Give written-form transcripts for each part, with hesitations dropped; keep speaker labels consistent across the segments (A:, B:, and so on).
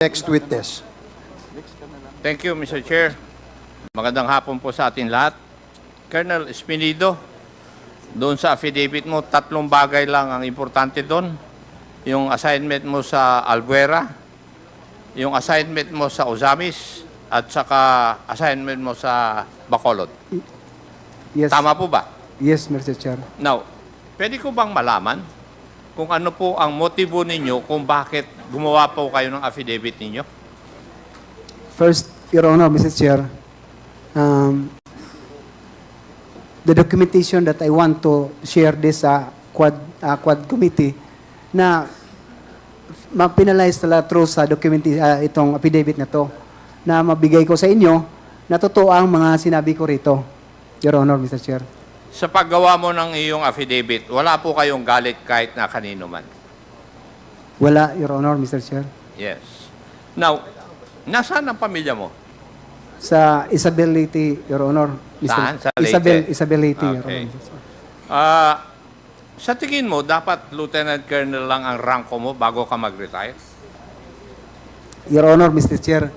A: next witness.
B: Thank you, Mr. Chair. Magandang hapon po sa ating lahat. Colonel Espinido, doon sa affidavit mo, 3 bagay lang ang importante doon. Yung assignment mo sa Albuera, yung assignment mo sa Ozamis, at saka assignment mo sa Bacolod.
C: Yes.
B: Tama po ba?
C: Yes, Mr. Chair.
B: Now, pwede ko bang malaman kung ano po ang motibo ninyo kung bakit gumawa po kayo ng affidavit ninyo?
C: First, Your Honor, Mr. Chair, the documentation that I want to share this Quad Committee na ma-penalize talaga through sa itong affidavit na to na mabigay ko sa inyo na totoo ang mga sinabi ko rito, Your Honor, Mr. Chair.
B: Sa paggawa mo ng iyong affidavit, wala po kayong galit kahit na kanino man?
C: Wala, Your Honor, Mr. Chair.
B: Yes. Now, nasaan ang pamilya mo?
C: Sa Isabelity, Your Honor.
B: Saan? Sa Leyte?
C: Isabelity, Your
B: Okay.
C: Honor, Mr. Chair.
B: Sa tingin mo, dapat Lieutenant Colonel lang ang ranko mo bago ka mag-retire?
C: Your Honor, Mr. Chair,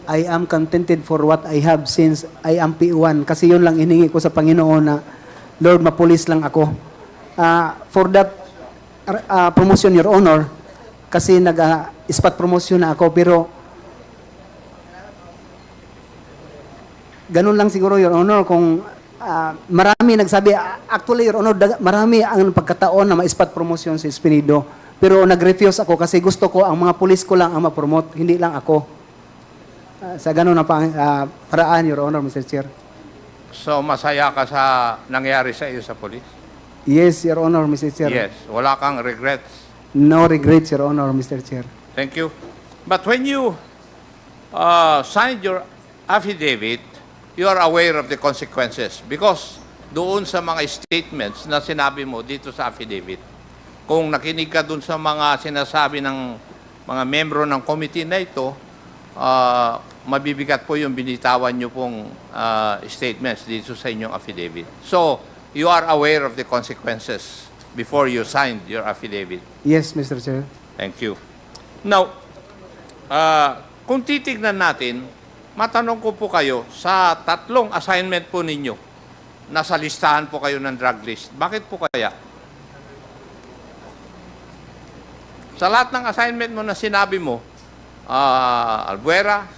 C: I am contented for what I have since I am P1. Kasi yun lang hiningi ko sa Panginoon na, Lord, mapulis lang ako. For that promotion, Your Honor, kasi nag-spot promotion na ako, pero ganun lang siguro, Your Honor, kung marami nagsabi, actually, Your Honor, marami ang pagkataon na ma-spot promotion si Espinido. Pero nag-refuse ako kasi gusto ko, ang mga pulis ko lang ang ma-promote, hindi lang ako. Sa ganun na paraan, Your Honor, Mr. Chair.
B: So, masaya ka sa nangyari sa iyo sa polis?
C: Yes, Your Honor, Mr. Chair.
B: Yes. Wala kang regrets?
C: No regrets, Your Honor, Mr. Chair.
B: Thank you. But when you signed your affidavit, you are aware of the consequences because doon sa mga statements na sinabi mo dito sa affidavit, kung nakinig ka doon sa mga sinasabi ng mga membro ng committee na ito, mabibigat po yung binitawan nyo pong statements dito sa inyong affidavit. So, you are aware of the consequences before you signed your affidavit.
C: Yes, Mr. Chair.
B: Thank you. Now, kung titignan natin, matanong ko po kayo, sa 3 assignment po ninyo, nasa listahan po kayo ng drug list. Bakit po kaya? Sa lahat ng assignment mo na sinabi mo, Albuera,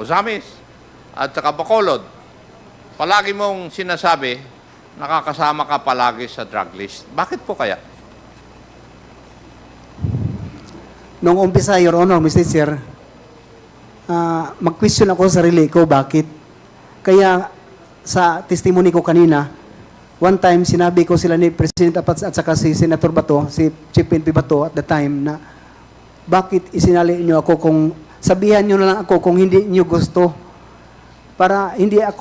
B: Ozamis, at saka Bacolod, palagi mong sinasabi, nakakasama ka palagi sa drug list. Bakit po kaya?
C: Nung umpisa, Your Honor, Mr. Chair, mag-question ako sa sarili ko, bakit? Kaya sa testimony ko kanina, one time sinabi ko sila ni President Apats at saka si Senator Bato, si Chief PNP Bato at the time na bakit isinali niyo ako kung sabihan niyo na lang ako kung hindi niyo gusto para hindi ako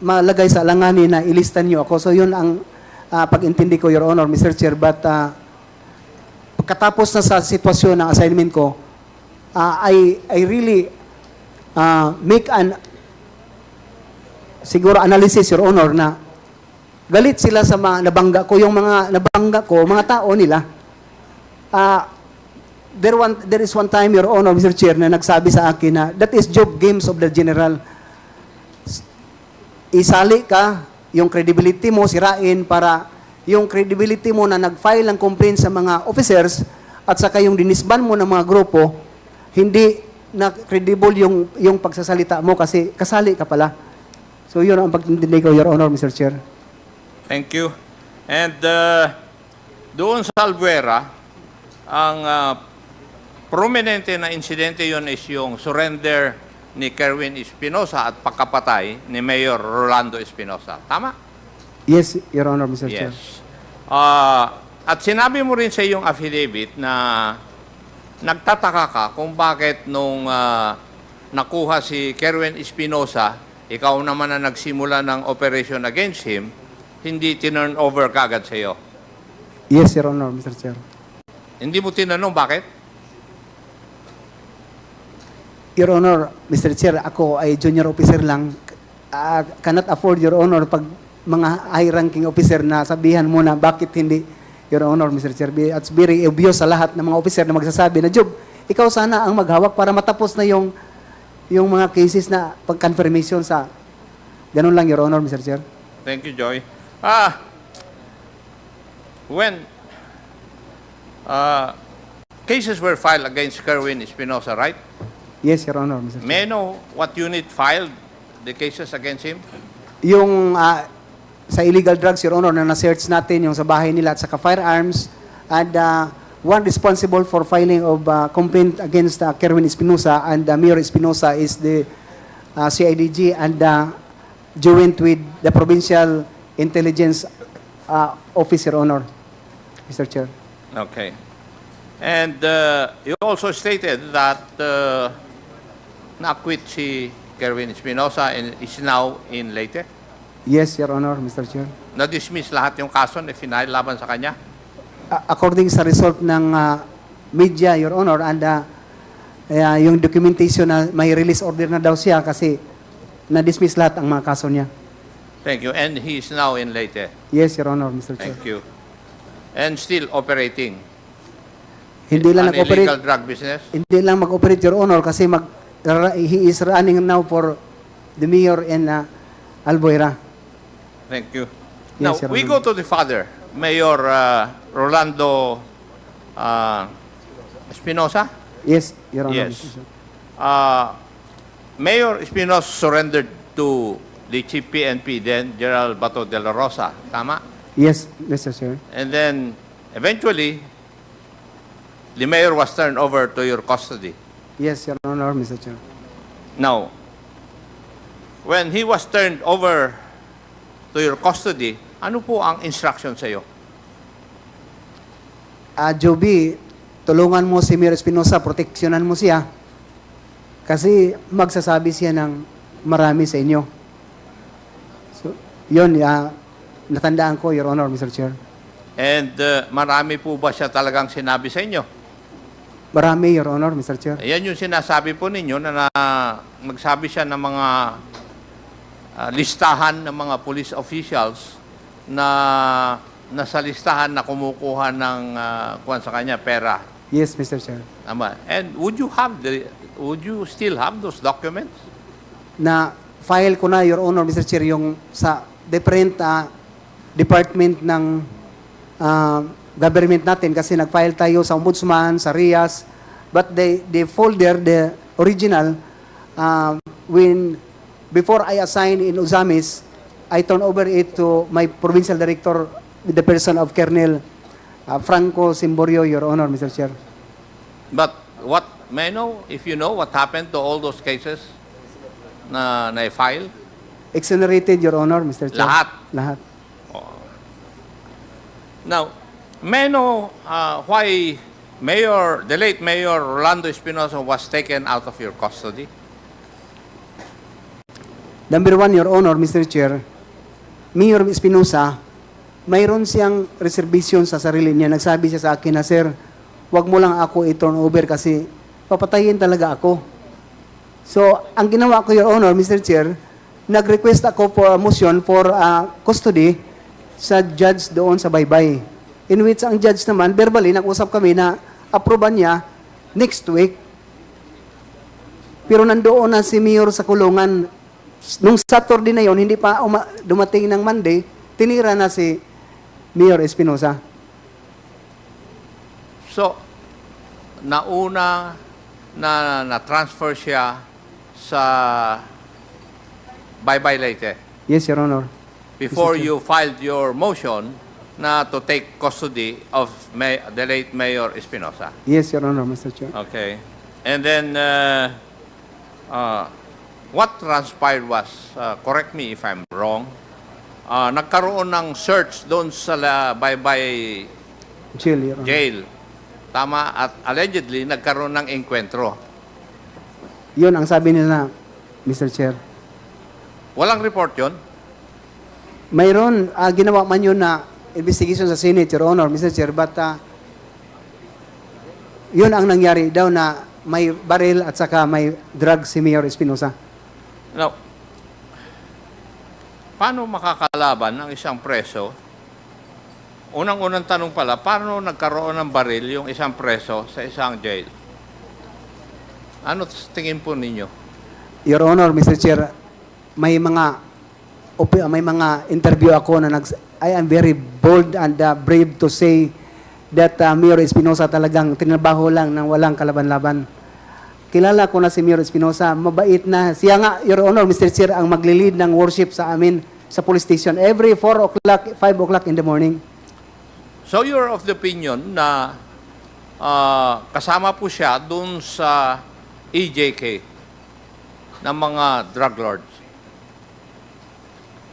C: malagay sa alanganin na ilistan niyo ako. So yun ang pag-intindi ko, Your Honor, Mr. Chair. But pagkatapos na sa sitwasyon ng assignment ko, I really make an siguro analysis, Your Honor, na galit sila sa mga nabangga ko. Yung mga nabangga ko, mga tao nila. There is one time, Your Honor, Mr. Chair, na nagsabi sa akin na that is job games of the general. Isali ka, yung credibility mo, sirain para yung credibility mo na nag-file ng complaint sa mga officers at saka yung dinisban mo ng mga grupo, hindi na credible yung pagsasalita mo kasi kasali ka pala. So yun ang pagtintindi ko, Your Honor, Mr. Chair.
B: Thank you. And doon sa Albuera, ang prominente na insidente yon is yung surrender ni Kerwin Espinosa at pagkapatay ni Mayor Rolando Espinosa. Tama?
C: Yes, Your Honor, Mr. Chair.
B: Yes. At sinabi mo rin sa iyong affidavit na nagtataka ka kung bakit nung nakuha si Kerwin Espinosa, ikaw naman na nagsimula ng operation against him, hindi tinurn over kagad sa iyo.
C: Yes, Your Honor, Mr. Chair.
B: Hindi mo tinanong bakit?
C: Your Honor, Mr. Chair, ako ay junior officer lang. Cannot afford, Your Honor, pag mga high-ranking officer na sabihan mo na bakit hindi, Your Honor, Mr. Chair. It's very obvious sa lahat ng mga officer na magsasabi na job, ikaw sana ang maghawak para matapos na yung mga cases na pag-confirmation sa ganun lang, Your Honor, Mr. Chair.
B: Thank you, Joy. When cases were filed against Kerwin Espinosa, right?
C: Yes, Your Honor, Mr. Chair.
B: May I know what unit filed the cases against him?
C: Yung sa illegal drugs, Your Honor, na na-search natin yung sa bahay nila at saka firearms, and one responsible for filing of complaint against Kerwin Espinosa and Mayor Espinosa is the CIDG and joint with the Provincial Intelligence Office, Your Honor, Mr. Chair.
B: Okay. And you also stated that na-acquit si Kerwin Espinosa and is now in Leyte.
C: Yes, Your Honor, Mr. Chair.
B: Na-dismiss lahat yung kaso na final laban sa kanya.
C: According sa result ng media, Your Honor, and yung documentation na may release order na daw siya kasi na-dismiss lahat ang mga kaso niya.
B: Thank you. And he is now in Leyte.
C: Yes, Your Honor, Mr. Chair.
B: Thank you. And still operating.
C: Hindi lang
B: An
C: nag-operate.
B: illegal drug business.
C: Hindi lang mag-operate, Your Honor, kasi he is running now for the mayor in Albuera.
B: Thank you.
C: Yes,
B: Now,
C: Your
B: we
C: Honor.
B: go to the father, Mayor Rolando Espinosa.
C: Yes, Your Honor.
B: Yes.
C: Mr. Chair.
B: Mayor Espinosa surrendered to the chief PNP then, General Bato de la Rosa. Tama?
C: Yes, Mr. Chair.
B: And then, eventually, the mayor was turned over to your custody.
C: Yes, Your Honor, Mr. Chair.
B: Now, when he was turned over to your custody, ano po ang instruction sa iyo?
C: Joby, tulungan mo si Mayor Espinosa, proteksyonan mo siya. Kasi magsasabi siya ng marami sa inyo. So, yun, natandaan ko, Your Honor, Mr. Chair.
B: And marami po ba siya talagang sinabi sa inyo?
C: Marami, Your Honor, Mr. Chair.
B: Ayan yung sinasabi po ninyo na nagsabi siya ng mga listahan ng mga police officials na nasa listahan na kumukuha ng kuwan sa kanya pera.
C: Yes, Mr. Chair.
B: Tama. And would you still have those documents?
C: Na file ko na, Your Honor, Mr. Chair, yung sa different department ng government natin kasi nag-file tayo sa Ombudsman, sa RIAS, but the folder, the original, before I assign in Uzamis, I turn over it to my provincial director with the person of Colonel Franco Simborio, Your Honor, Mr. Chair.
B: But may I know if you know what happened to all those cases na na-file?
C: Exonerated, Your Honor, Mr. Chair.
B: Lahat?
C: Lahat.
B: Now, may I know why the late Mayor Rolando Espinosa was taken out of your custody?
C: Number one, Your Honor, Mr. Chair, Mayor Espinosa, mayroon siyang reservation sa sarili niya. Nagsabi siya sa akin na, Sir, wag mo lang ako i-turn over kasi papatayin talaga ako. So, ang ginawa ko, Your Honor, Mr. Chair, nag-request ako for a motion for custody sa judge doon sa Baybay. In which ang judge naman, verbally, nag-usap kami na aproban niya next week. Pero nandoon na si Mayor sa kulungan. Nung Saturday na yon, hindi pa dumating ng Monday, tinira na si Mayor Espinosa.
B: So, nauna na transfer siya sa Baybay Leyte
C: Yes, Your Honor.
B: before
C: Mr. Chair.
B: you filed your motion na to take custody of the late Mayor Espinosa.
C: Yes, Your Honor, Mr. Chair.
B: Okay. And then, what transpired was, correct me if I'm wrong, nagkaroon ng search doon sa Baybay
C: Jail, Your Honor.
B: jail. Tama, at allegedly, nagkaroon ng enkwentro.
C: Yun ang sabi nila, Mr. Chair.
B: Walang report yon.
C: Mayroon, ginawa man yun na investigation sa Senate, Your Honor, Mr. Chair, but yun ang nangyari daw na may baril at saka may drug si Mayor Espinosa.
B: Now, paano makakalaban ng isang preso? Unang-unang tanong pala, paano nagkaroon ng baril yung isang preso sa isang jail? Ano tingin po ninyo?
C: Your Honor, Mr. Chair, may mga interview ako na I am very bold and brave to say that Mayor Espinosa talagang tinabaho lang ng walang kalaban-laban. Kilala ko na si Mayor Espinosa, mabait na. Siya nga, Your Honor, Mr. Chair, ang maglilid ng worship sa amin sa police station every 4 o'clock, 5 o'clock in the morning.
B: So you're of the opinion na kasama po siya dun sa EJK ng mga drug lords?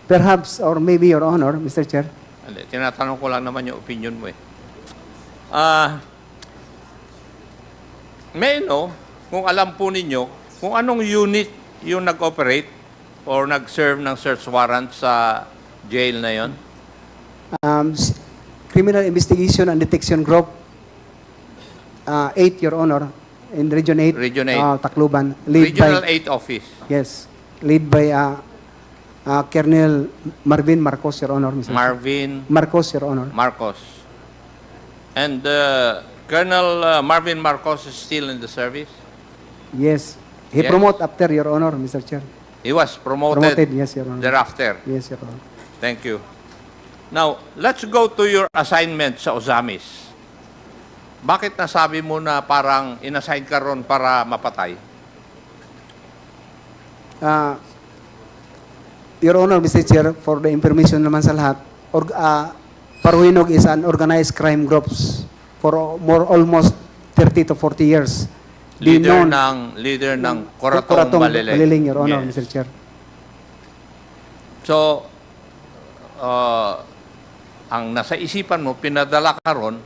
C: Perhaps, or maybe, Your Honor, Mr. Chair.
B: Hindi, tinatanong ko lang naman yung opinion mo eh. May kung alam po ninyo, kung anong unit yung nag-operate or nag-serve ng search warrant sa jail na yon?
C: Criminal Investigation and Detection Group, 8, Your Honor, in Region 8,
B: Region 8.
C: Tacloban.
B: Regional 8 office.
C: Yes, lead by Colonel Marvin Marcos, Your Honor. Mr.
B: Marvin
C: Marcos, Your Honor.
B: Marcos. And Colonel Marvin Marcos is still in the service?
C: Yes. He
B: Yes.
C: promote after, Your Honor, Mr. Chair.
B: He was promoted,
C: Yes, Your Honor.
B: thereafter.
C: Yes, Your Honor.
B: Thank you. Now, let's go to your assignment sa Ozamis. Bakit nasabi mo na parang inassign ka ron para mapatay?
C: Your Honor, Mr. Chair, for the information naman sa lahat, Paruhinog is an organized crime groups for almost 30 to 40 years.
B: Leader ng Coratong Baliling.
C: Baliling, Your Honor,
B: Yes.
C: Mr. Chair.
B: So, ang nasa isipan mo, pinadala ka ron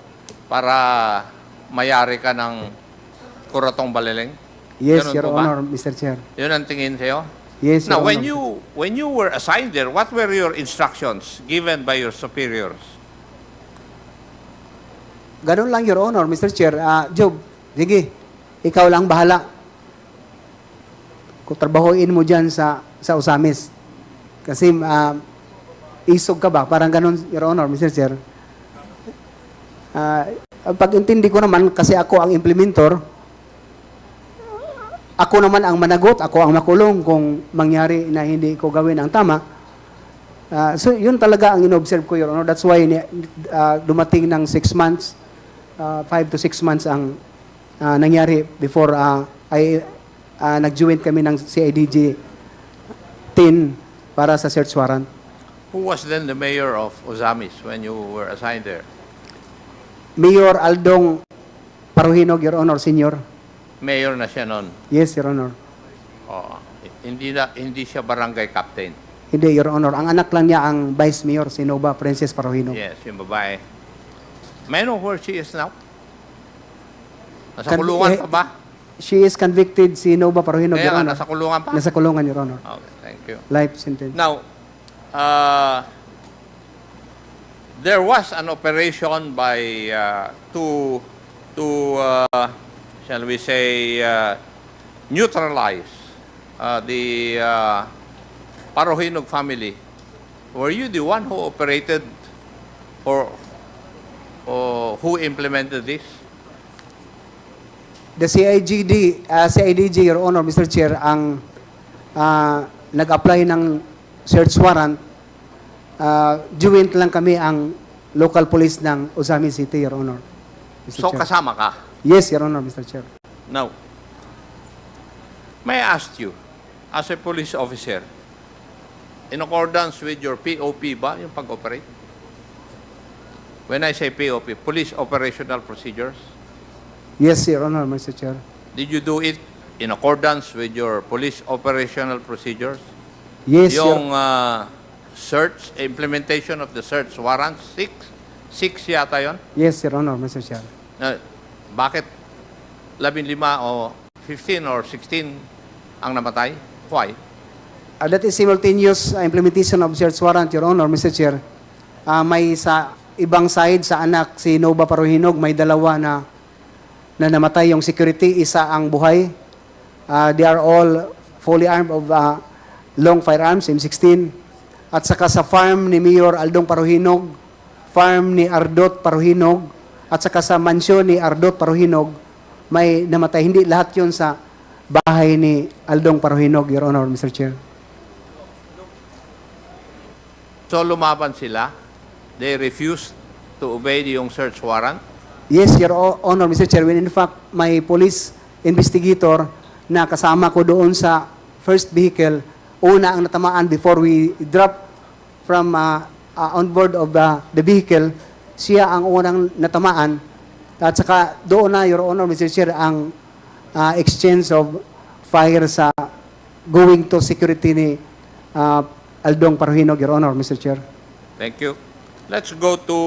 B: para mayari ka ng Coratong Baliling?
C: Yes,
B: Ganun
C: Your
B: po ba?
C: Honor, Mr. Chair.
B: Yun ang tingin sa'yo?
C: Yes,
B: Now,
C: Your Honor.
B: when you were assigned there, what were your instructions given by your superiors?
C: Ganun lang, Your Honor, Mr. Chair. Job, sige, ikaw lang bahala. Kung trabahoin mo dyan sa Ozamis. Kasi isog ka ba? Parang ganun, Your Honor, Mr. Chair. Pag-intindi ko naman, kasi ako ang implementor, ako naman ang managot, ako ang makulong kung mangyari na hindi ko gawin ang tama. So, yun talaga ang in-observe ko, Your Honor. That's why dumating ng 6 months, 5 to 6 months ang nangyari before nag-join kami ng CIDG 10 para sa search warrant.
B: Who was then the mayor of Ozamis when you were assigned there?
C: Mayor Aldong Paruhinog, Your Honor, Senior.
B: Mayor na siya noon.
C: Yes, Your Honor.
B: Oo. Hindi siya barangay captain.
C: Hindi, Your Honor. Ang anak lang niya ang Vice Mayor, si Nova Princess Paruhinog.
B: Yes, yung babae. May I know where she is now? Nasa kulungan pa ba?
C: She is convicted, si Nova Paruhinog,
B: Kaya
C: Your
B: nga,
C: Honor.
B: nasa kulungan pa?
C: Nasa kulungan, Your Honor.
B: Okay, thank you.
C: Life sentence.
B: Now, there was an operation by shall we say, neutralize the Paruhinog family. Were you the one who operated or who implemented this?
C: The CIDG, Your Honor, Mr. Chair, ang nag-apply ng search warrant. Joint lang kami ang local police ng Ozamis City, Your Honor. Mr.
B: So
C: Chair.
B: kasama ka?
C: Yes, Your Honor, Mr. Chair.
B: Now, may I ask you, as a police officer, in accordance with your POP ba, yung pag-operate? When I say POP, Police Operational Procedures,
C: Yes, Your Honor, Mr. Chair.
B: did you do it in accordance with your Police Operational Procedures?
C: Yes,
B: Yung search, implementation of the search warrant, 6 yata yon.
C: Yes, Your Honor, Mr. Chair.
B: Bakit 15 o 15 or 16 ang namatay? Why?
C: That is simultaneous implementation of search warrant, Your Honor, Mr. Chair. May sa ibang side sa anak, si Nova Paruhinog, may dalawa na namatay yung security, isa ang buhay. They are all fully armed of long firearms, M16. At saka sa farm ni Mayor Aldong Paruhinog, farm ni Ardot Paruhinog, at saka sa mansyon ni Ardot Paruhinog, may namatay. Hindi lahat yun sa bahay ni Aldong Paruhinog, Your Honor, Mr. Chair.
B: So lumaban sila. They refused to obey yung search warrant.
C: Yes, Your Honor, Mr. Chair. When in fact, my police investigator na kasama ko doon sa first vehicle, una ang natamaan before we drop from on board of the vehicle, siya ang unang natamaan. At saka doon na, Your Honor, Mr. Chair, ang exchange of fire sa going to security ni Aldong Paruhinog, Your Honor, Mr. Chair.
B: Thank you. Let's go to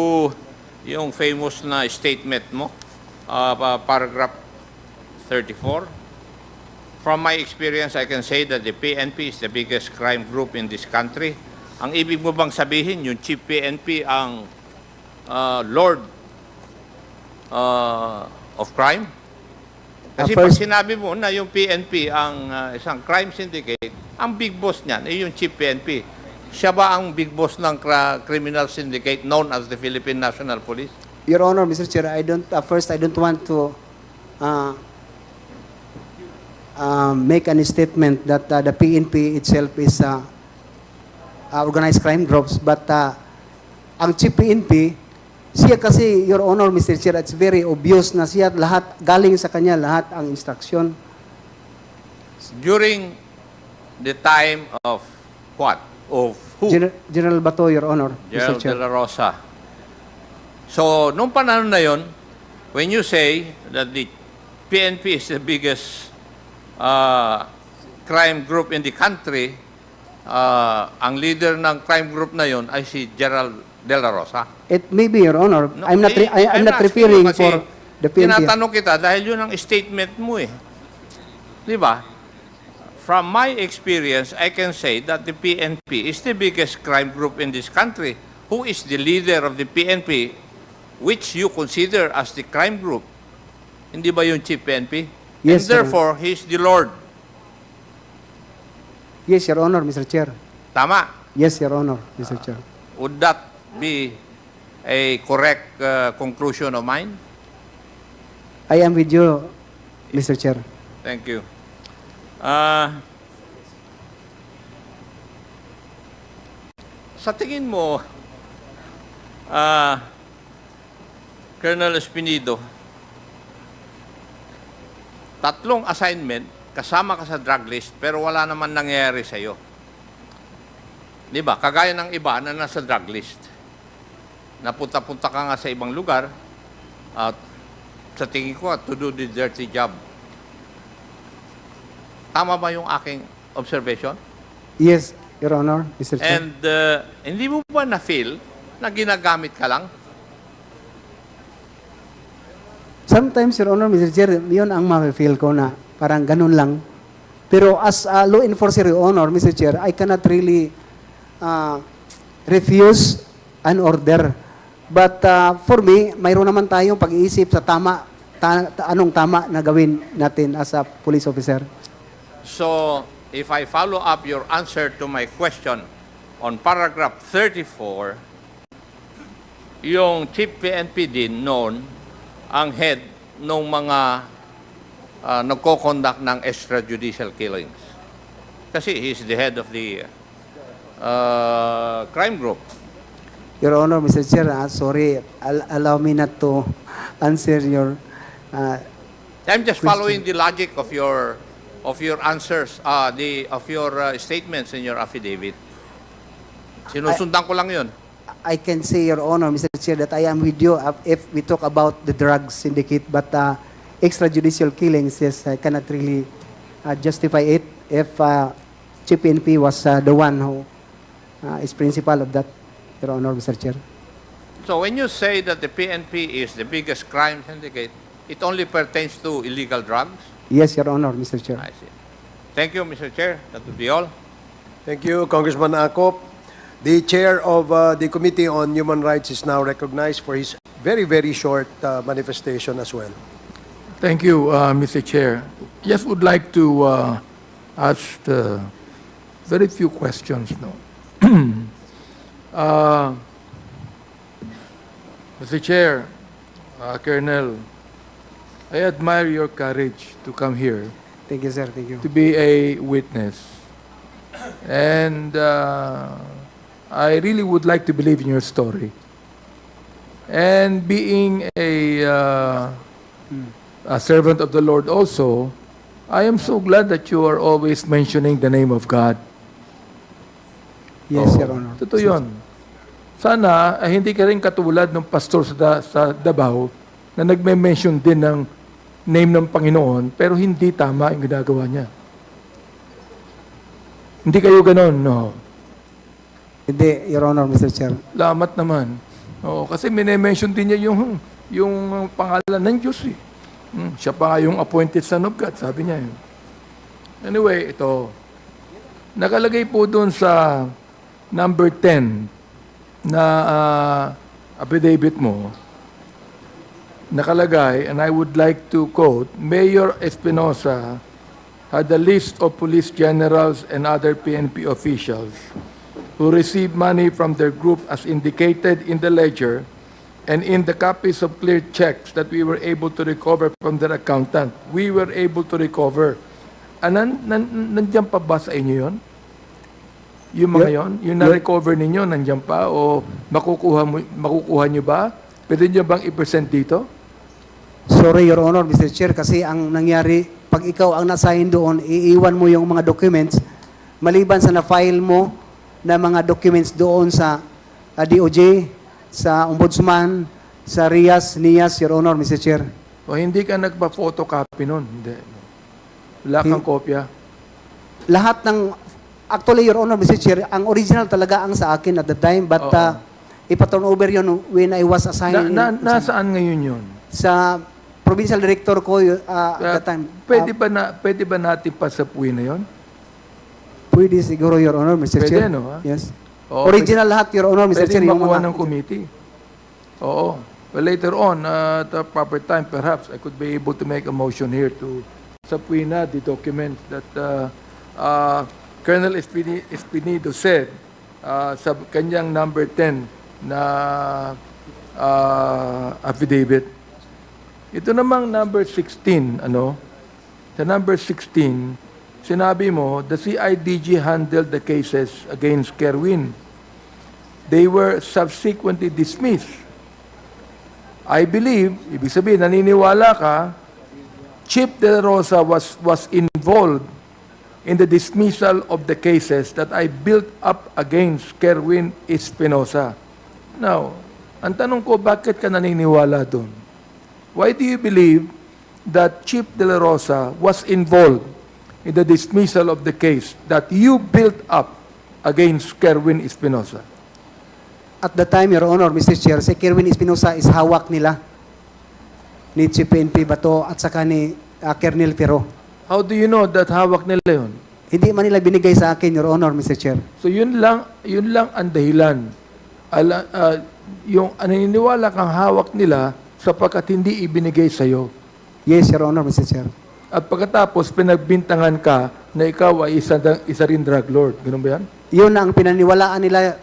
B: yung famous na statement mo, paragraph 34. From my experience, I can say that the PNP is the biggest crime group in this country. Ang ibig mo bang sabihin, yung chief PNP ang Lord of crime? Kasi pag
C: First,
B: sinabi mo na yung PNP ang isang crime syndicate, ang big boss niyan ay yung chief PNP. Siya ba ang big boss ng criminal syndicate known as the Philippine National Police?
C: Your Honor, Mr. Chair, I don't want to make any statement that the PNP itself is organized crime groups, but ang chief PNP, siya kasi, Your Honor, Mr. Chair, it's very obvious na siya lahat, galing sa kanya lahat ang instruction.
B: During the time of what? Of who?
C: General Bato, Your Honor, Mr.
B: Gerald de
C: Chair.
B: la Rosa. So, nung panahon na yon, when you say that the PNP is the biggest crime group in the country, ang leader ng crime group na yon ay si Gerald de la Rosa.
C: It may be, Your Honor.
B: No,
C: I'm not
B: asking
C: referring
B: you kasi
C: for the PNP.
B: tinatanong kita dahil yun ang statement mo eh. Di ba? From my experience, I can say that the PNP is the biggest crime group in this country. Who is the leader of the PNP, which you consider as the crime group? Hindi ba yung chief PNP?
C: Yes,
B: And
C: sir.
B: therefore, he's the Lord.
C: Yes, Your Honor, Mr. Chair.
B: Tama.
C: Yes, Your Honor, Mr. Chair.
B: Would that be a correct conclusion of mine?
C: I am with you, Mr. Chair.
B: Thank you. Sa tingin mo, Colonel Espinido, tatlong assignment, kasama ka sa drug list, pero wala naman nangyayari sa'yo. Di ba? Kagaya ng iba na nasa drug list. Napunta-punta ka nga sa ibang lugar, at sa tingin ko, to do the dirty job. Tama ba yung aking observation?
C: Yes, Your Honor, Mr. Chair.
B: And hindi mo ba na-feel na ginagamit ka lang?
C: Sometimes, Your Honor, Mr. Chair, yun ang ma-feel ko na parang ganun lang. Pero as a law enforcer, Your Honor, Mr. Chair, I cannot really refuse an order. But for me, mayroon naman tayong pag-iisip sa anong tama na gawin natin as a police officer.
B: So, if I follow up your answer to my question on paragraph 34, yung chief PNP din noon ang head ng mga nagko-conduct ng extrajudicial killings. Kasi he's the head of the crime group.
C: Your Honor, Mr. Chair, sorry, allow me not to answer your
B: I'm just
C: question.
B: following the logic of your answers, of your statements in your affidavit. Sinusundan ko lang 'yun.
C: I can say, Your Honor, Mr. Chair, that I am with you if we talk about the drug syndicate, but extrajudicial killings, yes, I cannot really justify it if Chief PNP was the one who is principal of that, Your Honor, Mr. Chair.
B: So when you say that the PNP is the biggest crime syndicate, it only pertains to illegal drugs?
C: Yes, Your Honor, Mr. Chair.
B: I see. Thank you, Mr. Chair. That would be all.
A: Thank you, Congressman Acop. The chair of the Committee on Human Rights is now recognized for his very, very short manifestation as well.
D: Thank you, Mr. Chair. Just would like to ask very few questions now. Mr. Chair, Colonel, I admire your courage to come here
C: Thank you, sir. Thank you.
D: to be a witness. And I really would like to believe in your story. And being a servant of the Lord also, I am so glad that you are always mentioning the name of God.
C: Yes,
D: Oo,
C: Your Honor.
D: Totoo yun. Sana hindi ka rin katulad ng pastor sa Davao na nagme-mention din ng name ng Panginoon pero hindi tama yung ginagawa niya. Hindi kayo ganon, no?
C: Hindi, Your Honor, Mr. Chair.
D: Lamat naman. Oo, kasi mine-mention din niya yung pangalan ng Diyos eh. Siya pa nga yung appointed son of God, sabi niya yun. Anyway, ito. Nakalagay po doon sa number 10 na affidavit mo, nakalagay, and I would like to quote, Mayor Espinosa had a list of police generals and other PNP officials who received money from their group as indicated in the ledger and in the copies of clear checks that we were able to recover from their accountant. We were able to recover. Nandiyan pa ba sa inyo yun? Yung mga yon, yung na-recover ninyo, nandiyan pa? O makukuha nyo ba? Pwede nyo bang i-present dito?
C: Sorry, Your Honor, Mr. Chair, kasi ang nangyari, pag ikaw ang nasahin doon, iiwan mo yung mga documents, maliban sa na-file mo na mga documents doon sa DOJ, sa Ombudsman, sa NIAS, Your Honor, Mr. Chair.
D: O hindi ka nagpa-photocopy nun? Hindi. Wala kang kopya?
C: Lahat ng, actually, Your Honor, Mr. Chair, ang original talaga ang sa akin at the time, but ipa-turn over yun when I was assigned.
D: Nasaan ngayon yun?
C: Sa provincial director ko at the time.
D: Pwede ba natin pasapuin na yun?
C: Pwede siguro, Your Honor, Mr.
D: Pwede,
C: Chair.
D: no?
C: Yes.
D: Oo,
C: Original lahat, Your Honor, Mr. Chair.
D: Pwede
C: Yung
D: makuha
C: mga,
D: ng committee. Oo. Well, later on, at a proper time, perhaps, I could be able to make a motion here to subpoena the documents that Colonel Espinido said sa kanyang number 10 na affidavit. Ito namang number 16, sa number 16, sinabi mo, the CIDG handled the cases against Kerwin. They were subsequently dismissed. I believe, ibig sabihin, naniniwala ka, Chief De La Rosa was involved in the dismissal of the cases that I built up against Kerwin Espinosa. Now, ang tanong ko, bakit ka naniniwala doon? Why do you believe that Chief De La Rosa was involved in the dismissal of the case that you built up against Kerwin Espinosa?
C: at the time, Your Honor, Mr. Chair, si Kerwin Espinosa is hawak nila ni Chief PNP Bato at saka ni Colonel Tiro.
D: How do you know that hawak nila yun?
C: Hindi man nila binigay sa akin, Your Honor, Mr. Chair.
D: So yun lang ang dahilan. Yung naniniwala kang hawak nila sapagkat hindi ibinigay sa'yo.
C: Yes, Your Honor, Mr. Chair.
D: At pagkatapos, pinagbintangan ka na ikaw ay isa rin drug lord. Ganun ba yan?
C: Yun ang pinaniwalaan nila,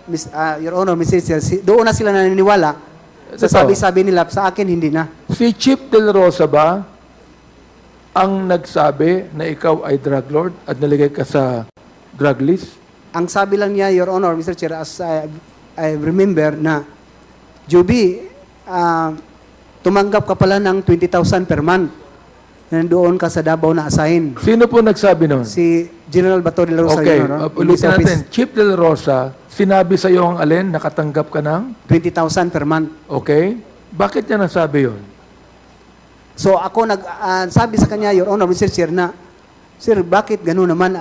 C: Your Honor, Mr. Chair. Doon na sila naniniwala. Sa sabi-sabi nila, sa akin, hindi na.
D: Si Chief De La Rosa ba ang nagsabi na ikaw ay drug lord at naligay ka sa drug list?
C: Ang sabi lang niya, Your Honor, Mr. Chair, as I remember na, Juby, tumanggap ka pala ng 20,000 per month. Nandoon ka sa Davao na assign.
D: Sino po nagsabi noon?
C: Si General Bato de la Rosa,
D: Okay,
C: Your Honor.
D: ulitin natin. Chief De La Rosa, sinabi sa iyo ang alin, nakatanggap ka ng?
C: 20,000 per month.
D: Okay. Bakit niya nasabi yon?
C: So ako sabi sa kanya, Your Honor, Mr. Chair, na, Sir, bakit gano'n naman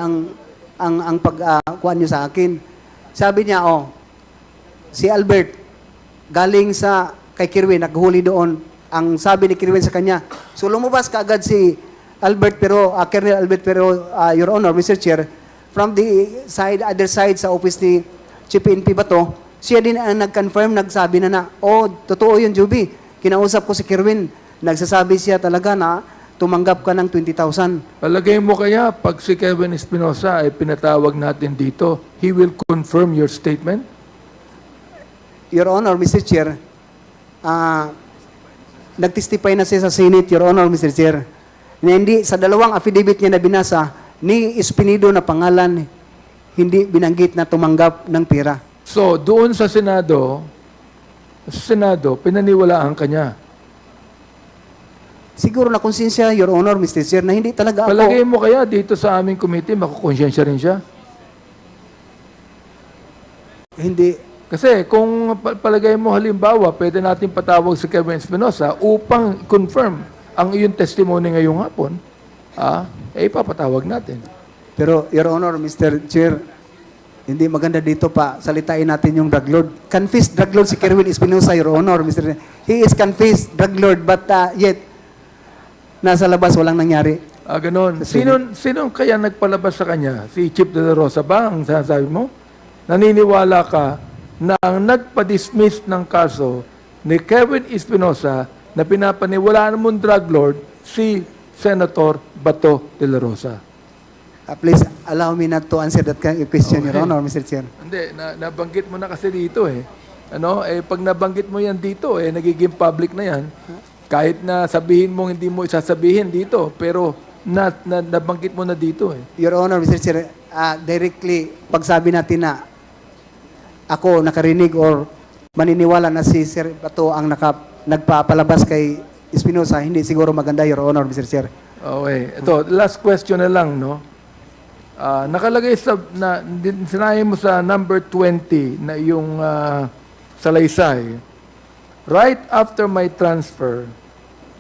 C: ang pagkuhan niyo sa akin? Sabi niya, si Albert, galing sa kay Kirwin, naghuli doon. Ang sabi ni Kirwin sa kanya, so lumabas ka agad si Albert pero, Colonel Albert pero, Your Honor, Mr. Chair, from the other side sa office ni Chief PNP Bato, siya din ang nag-confirm, nagsabi na, totoo yun, Juby. Kinausap ko si Kirwin, nagsasabi siya talaga na tumanggap ka ng 20,000.
D: Palagay mo kaya, pag si Kevin Espinosa ay pinatawag natin dito, he will confirm your statement?
C: Your Honor, Mr. Chair, nag-testify na siya sa Senate, Your Honor, Mr. Chair. na hindi sa dalawang affidavit niya na binasa, ni Espinido na pangalan, hindi binanggit na tumanggap ng pera.
D: So, doon sa Senado, pinaniwalaan ka niya.
C: Siguro na konsensya, Your Honor, Mr. Chair, na hindi talaga ako...
D: Palagay mo kaya dito sa aming committee, makukonsensya rin siya?
C: Hindi.
D: Kasi kung palagay mo halimbawa, pwede natin patawag si Kevin Espinosa upang confirm ang iyong testimony ngayong hapon, ipapatawag natin.
C: Pero, Your Honor, Mr. Chair, hindi maganda dito pa salitain natin yung drug lord. Confessed drug lord si Kerwin Espinosa, Your Honor, Mr. Chair. He is confessed drug lord, but yet, nasa labas walang nangyari.
D: Ganon. Sino kaya nagpalabas sa kanya? Si Chief De La Rosa ba ang sinasabi mo? Naniniwala ka na ang nagpa-dismiss ng kaso ni Kevin Espinosa na pinapaniwalaan mong drug lord si Senator Bato De La Rosa.
C: Please, allow me not to answer that kind of question, Your Honor, Mr. Chair.
D: Hindi, nabanggit mo na kasi dito eh. Pag nabanggit mo yan dito, nagiging public na yan. Kahit na sabihin mo, hindi mo isasabihin dito, pero nabanggit mo na dito eh.
C: Your Honor, Mr. Chair, directly, pagsabi natin na ako nakarinig or maniniwala na si Sir Bato ang nagpapalabas kay Espinosa, hindi siguro maganda, Your Honor, Mr. Chair.
D: Okay. Ito, last question na lang, no? Nakalagay sinabi mo sa number 20 na yung salaysay. Right after my transfer,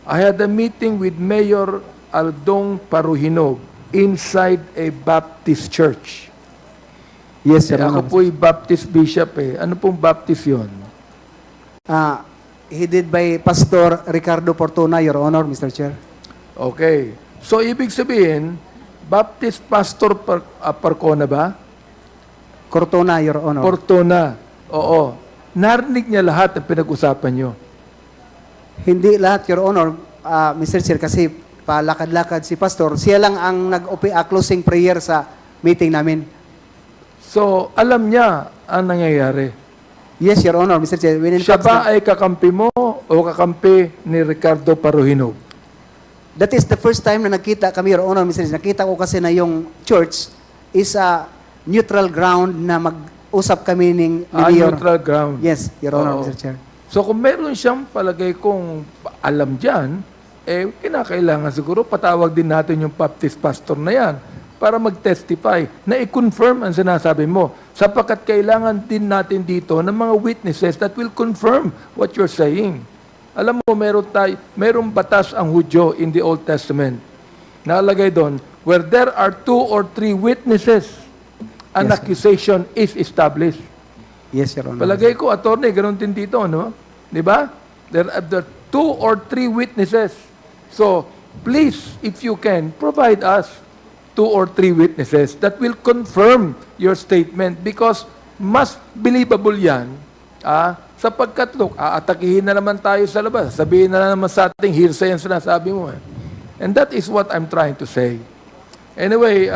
D: I had a meeting with Mayor Aldong Paruhinog inside a Baptist church.
C: Yes, Your
D: Ako
C: Honor.
D: po'y Baptist bishop eh. Ano pong Baptist yon?
C: Headed by Pastor Ricardo Fortuna, Your Honor, Mr. Chair.
D: Okay. So, ibig sabihin, Baptist Pastor Parcona ba?
C: Cortona, Your Honor.
D: Fortuna. Oo. Narinig niya lahat ang pinag-usapan nyo.
C: Hindi lahat, Your Honor, Mr. Chair, kasi palakad-lakad si Pastor. Siya lang ang closing prayer sa meeting namin.
D: So, alam niya ang nangyayari.
C: Yes, Your Honor, Mr. Chair.
D: Siya ba ay kakampi mo o kakampi ni Ricardo Paruhinog?
C: That is the first time na nakita kami, Your Honor, Mr. Chair. Nakita ko kasi na yung church is a neutral ground na mag-usap kami ni Mayor.
D: Neutral ground.
C: Yes, Your Honor,
D: Oo.
C: Mr. Chair.
D: So, kung meron siyang palagay kong alam dyan, kinakailangan siguro patawag din natin yung Baptist pastor na yan para mag-testify na i-confirm ang sinasabi mo. Sapagkat kailangan din natin dito ng mga witnesses that will confirm what you're saying. Alam mo, merong batas ang Hudyo in the Old Testament. Nalagay doon, where there are 2 or 3 witnesses, an
C: Yes, sir.
D: accusation is established.
C: Yes, Your Honor.
D: Palagay ko, attorney, ganun din dito, no? Di ba? There are 2 or 3 witnesses. So, please, if you can, provide us 2 or 3 witnesses that will confirm your statement because mas believable yan, sapagkat, look, aatakihin na naman tayo sa labas. Sabihin na naman sa ating hearsay ang sinasabi mo. And that is what I'm trying to say. Anyway,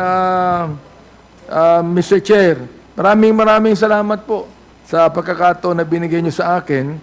D: Mr. Chair, maraming salamat po sa pagkakataon na binigay niyo sa akin